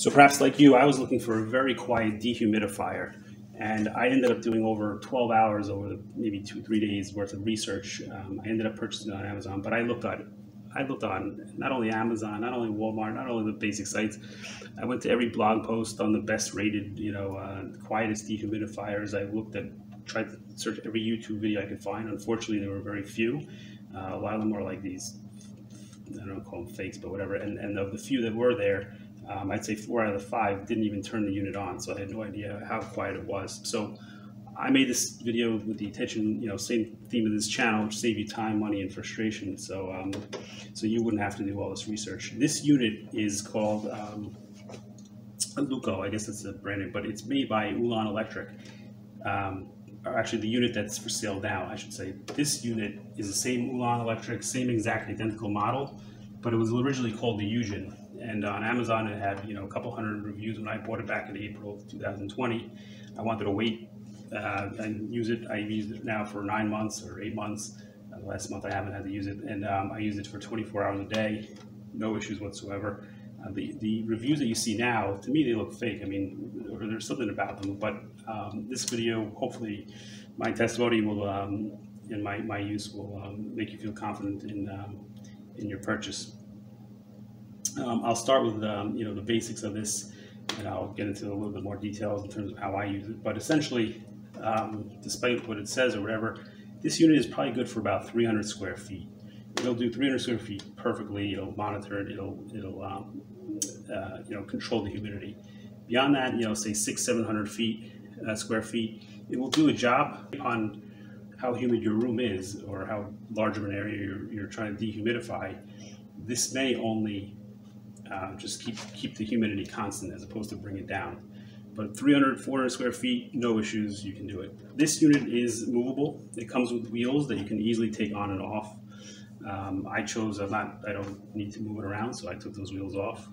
So perhaps like you, I was looking for a very quiet dehumidifier, and I ended up doing over 12 hours over maybe 2-3 days worth of research. I ended up purchasing it on Amazon, but I looked on not only Amazon, not only Walmart, not only the basic sites. I went to every blog post on the best rated, quietest dehumidifiers. Tried to search every YouTube video I could find. Unfortunately, there were very few. A lot of them were like these, I don't call them fakes, but whatever. And of the few that were there, I'd say 4 out of the 5 didn't even turn the unit on, so I had no idea how quiet it was. So I made this video with the intention, same theme of this channel, which save you time, money, and frustration. So so you wouldn't have to do all this research. This unit is called Luko, I guess that's the brand name, but it's made by Ulan Electric. Or actually the unit that's for sale now, I should say. This unit is the same Ulan Electric, same exact identical model, but it was originally called the Eugen. And on Amazon it had a couple hundred reviews when I bought it back in April of 2020. I wanted to wait and use it. I've used it now for 9 months or 8 months. The last month I haven't had to use it, and I use it for 24 hours a day, no issues whatsoever. The reviews that you see now, to me, they look fake. I mean, or there's something about them. But this video, hopefully, my testimony will and my use will make you feel confident in your purchase. I'll start with the basics of this, and I'll get into a little bit more details in terms of how I use it. But essentially, despite what it says or whatever, this unit is probably good for about 300 square feet. It'll do 300 square feet perfectly. It'll monitor it. It'll control the humidity. Beyond that, say 600-700 square feet, it will do a job on how humid your room is or how large of an area you're trying to dehumidify. This may only just keep the humidity constant as opposed to bring it down. But 300-400 square feet, no issues, you can do it. This unit is movable. It comes with wheels that you can easily take on and off. I don't need to move it around, so I took those wheels off.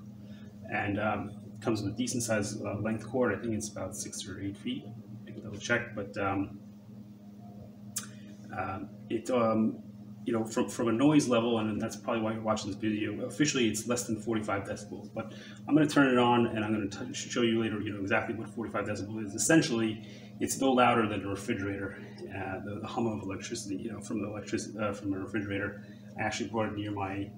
And it comes with a decent sized length cord. I think it's about 6 or 8 feet. I can double check, but from a noise level, and that's probably why you're watching this video, officially it's less than 45 decibels, but I'm going to turn it on and I'm going to show you later, exactly what 45 decibels is. Essentially, it's no louder than a refrigerator, the hum of electricity, from a refrigerator. I actually brought it near my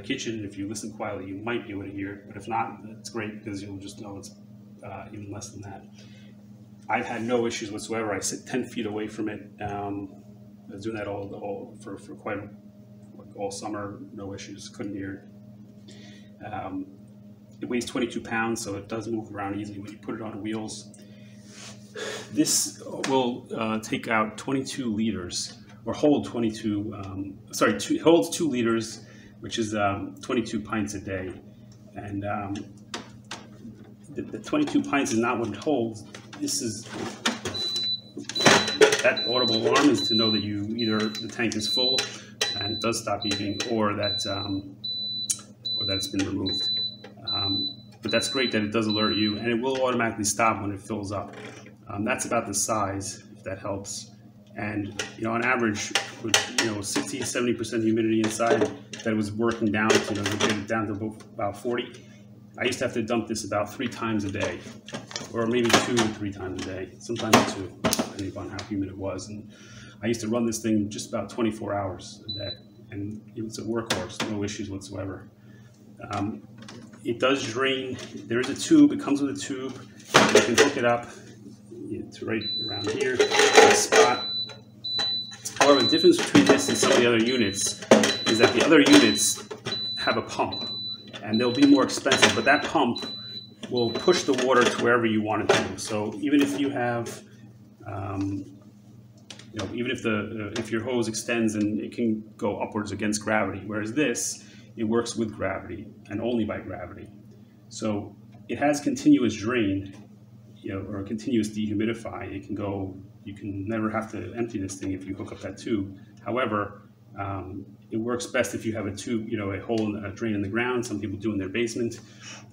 kitchen. If you listen quietly, you might be able to hear it, but if not, it's great because you'll just know it's even less than that. I've had no issues whatsoever. I sit 10 feet away from it. I was doing that for quite all summer, no issues, couldn't hear it. It weighs 22 pounds, so it does move around easily when you put it on wheels. This will take out 22 liters, or hold 22, it holds 2 liters, which is 22 pints a day. And the 22 pints is not what it holds. That audible alarm is to know that either the tank is full and it does stop beeping, or that it's been removed. But that's great that it does alert you, and it will automatically stop when it fills up. That's about the size, if that helps. And on average, with 60-70% humidity inside, that it was working down to get it down to about 40. I used to have to dump this about 3 times a day, or maybe 2 or 3 times a day, sometimes 2, depending upon how humid it was. And I used to run this thing just about 24 hours a day, and it was a workhorse, no issues whatsoever. It does drain. There is a tube. It comes with a tube. You can hook it up. It's right around here, this spot. However, the difference between this and some of the other units is that the other units have a pump, and they'll be more expensive, but that pump will push the water to wherever you want it to. So even if you have, even if your hose extends and it can go upwards against gravity, whereas this, it works with gravity and only by gravity. So it has continuous drain, or a continuous dehumidify. It can go. You can never have to empty this thing if you hook up that tube. However, it works best if you have a tube, a hole, a drain in the ground. Some people do in their basement.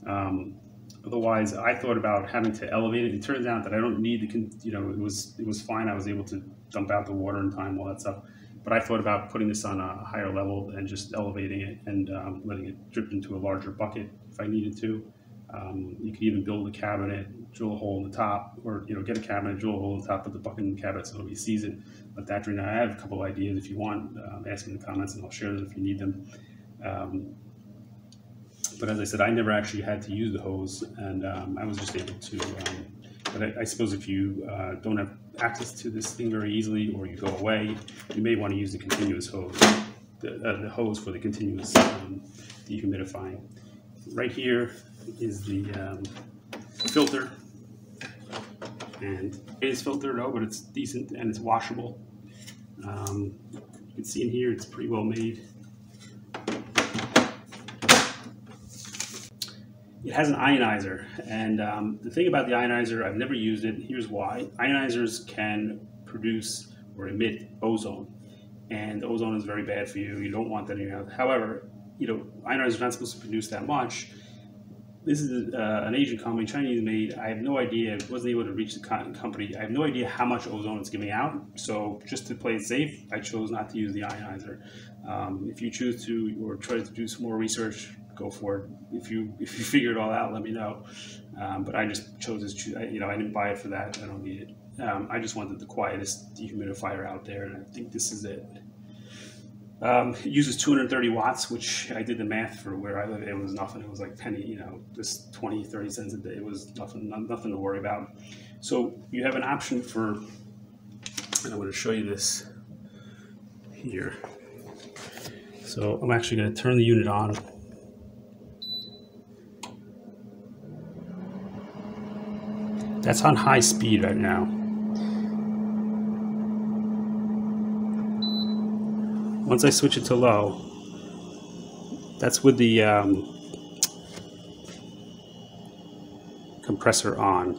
Otherwise, I thought about having to elevate it. It turns out that I don't need it was fine. I was able to dump out the water in time, all that stuff. but I thought about putting this on a higher level and just elevating it and letting it drip into a larger bucket if I needed to. You could even build a cabinet, drill a hole in the top, or get a cabinet, drill a hole in the top, put the bucket in the cabinet so nobody sees it. Let that drain out. I have a couple of ideas if you want. Ask me in the comments and I'll share them if you need them. But as I said, I never actually had to use the hose, and I was just able to. But I suppose if you don't have access to this thing very easily, or you go away, you may want to use the continuous hose, the hose for the continuous dehumidifying. Right here is the filter, and it is filtered though, but it's decent and it's washable. You can see in here it's pretty well made. It has an ionizer, and the thing about the ionizer, I've never used it. Here's why. Ionizers can produce or emit ozone, and ozone is very bad for you. You don't want that in your house. However, ionizers are not supposed to produce that much. This is an Asian company, Chinese made. I have no idea. I wasn't able to reach the company. I have no idea how much ozone it's giving out. So just to play it safe, I chose not to use the ionizer. If you choose to or try to do some more research, go for it. If you figure it all out, let me know. But I just chose this. I didn't buy it for that. I don't need it. I just wanted the quietest dehumidifier out there, and I think this is it. It uses 230 watts, which I did the math for where I live. It was nothing. It was like penny, just 20, 30 cents a day. It was nothing to worry about. So you have an option for, and I'm going to show you this here. So I'm actually going to turn the unit on. That's on high speed right now. Once I switch it to low, that's with the compressor on,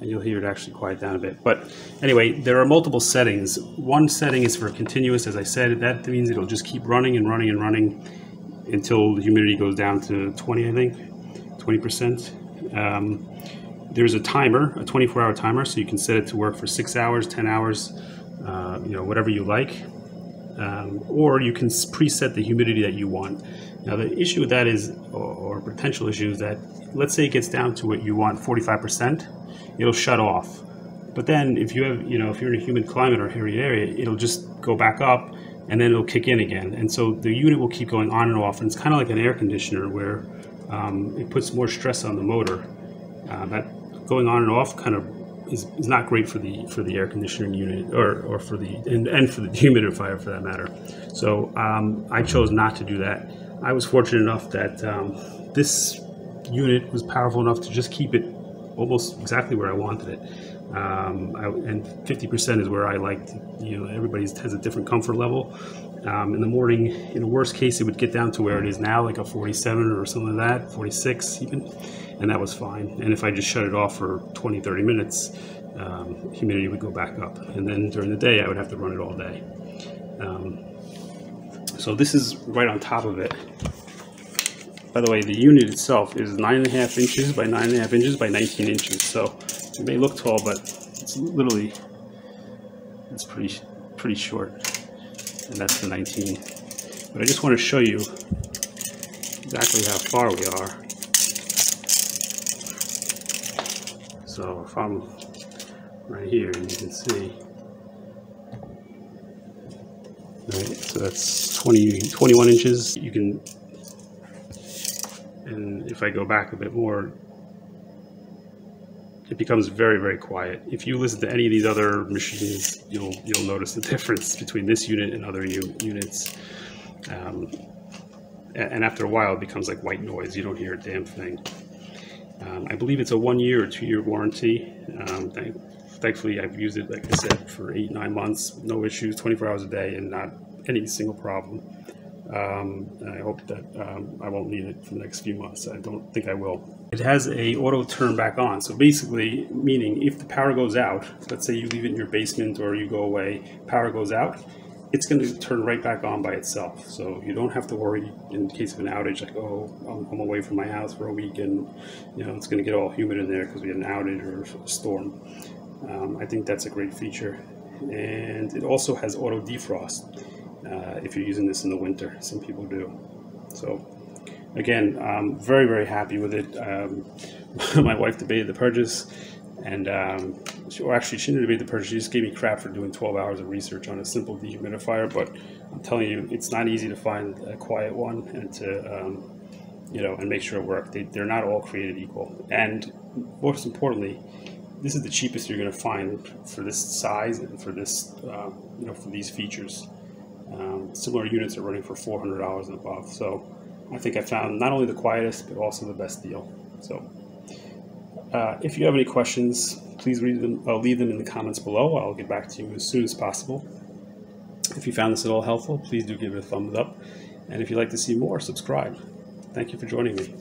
and you'll hear it actually quiet down a bit. But anyway, there are multiple settings. One setting is for continuous, as I said. That means it'll just keep running and running and running until the humidity goes down to 20, I think, 20%. There's a timer, a 24-hour timer, so you can set it to work for 6 hours, 10 hours, whatever you like. Or you can preset the humidity that you want. Now the issue with that is, or potential issue is that, let's say it gets down to what you want, 45%, it'll shut off. But then if you have, if you're in a humid climate or hairy area, it'll just go back up and then it'll kick in again. And so the unit will keep going on and off, and it's kind of like an air conditioner where it puts more stress on the motor. That going on and off kind of is not great for the air conditioning unit or for the and for the dehumidifier for that matter. So I chose not to do that. I was fortunate enough that this unit was powerful enough to just keep it almost exactly where I wanted it. And 50% is where I liked. Everybody has a different comfort level. In the morning, in the worst case, it would get down to where it is now, like a 47 or something like that, 46 even, and that was fine. And if I just shut it off for 20, 30 minutes, humidity would go back up. And then during the day, I would have to run it all day. So this is right on top of it. By the way, the unit itself is 9.5 inches by 9.5 inches by 19 inches. So it may look tall, but it's literally, it's pretty short. And that's the 19. But I just want to show you exactly how far we are. So if I'm right here, you can see. Right, so that's 21 inches. You can, and if I go back a bit more, it becomes very, very quiet. If you listen to any of these other machines, you'll notice the difference between this unit and other units. And after a while, it becomes like white noise. You don't hear a damn thing. I believe it's a 1 year or 2 year warranty. Thankfully, I've used it, like I said, for 8-9 months, no issues, 24 hours a day, and not any single problem. And I hope that I won't need it for the next few months. I don't think I will. It has a auto turn back on. So basically, meaning if the power goes out, let's say you leave it in your basement or you go away, power goes out, it's going to turn right back on by itself. So you don't have to worry in case of an outage, like, oh, I'm away from my house for a week and it's going to get all humid in there because we had an outage or a storm. I think that's a great feature. and it also has auto defrost if you're using this in the winter. Some people do. So again, I'm very, very happy with it. My wife debated the purchase, and she didn't debate the purchase. She just gave me crap for doing 12 hours of research on a simple dehumidifier. But I'm telling you, it's not easy to find a quiet one and to and make sure it works. They're not all created equal. And most importantly, this is the cheapest you're going to find for this size and for this for these features. Similar units are running for $400 and above. So I think I found not only the quietest, but also the best deal. So if you have any questions, please leave them in the comments below. I'll get back to you as soon as possible. If you found this at all helpful, please do give it a thumbs up. And if you'd like to see more, subscribe. Thank you for joining me.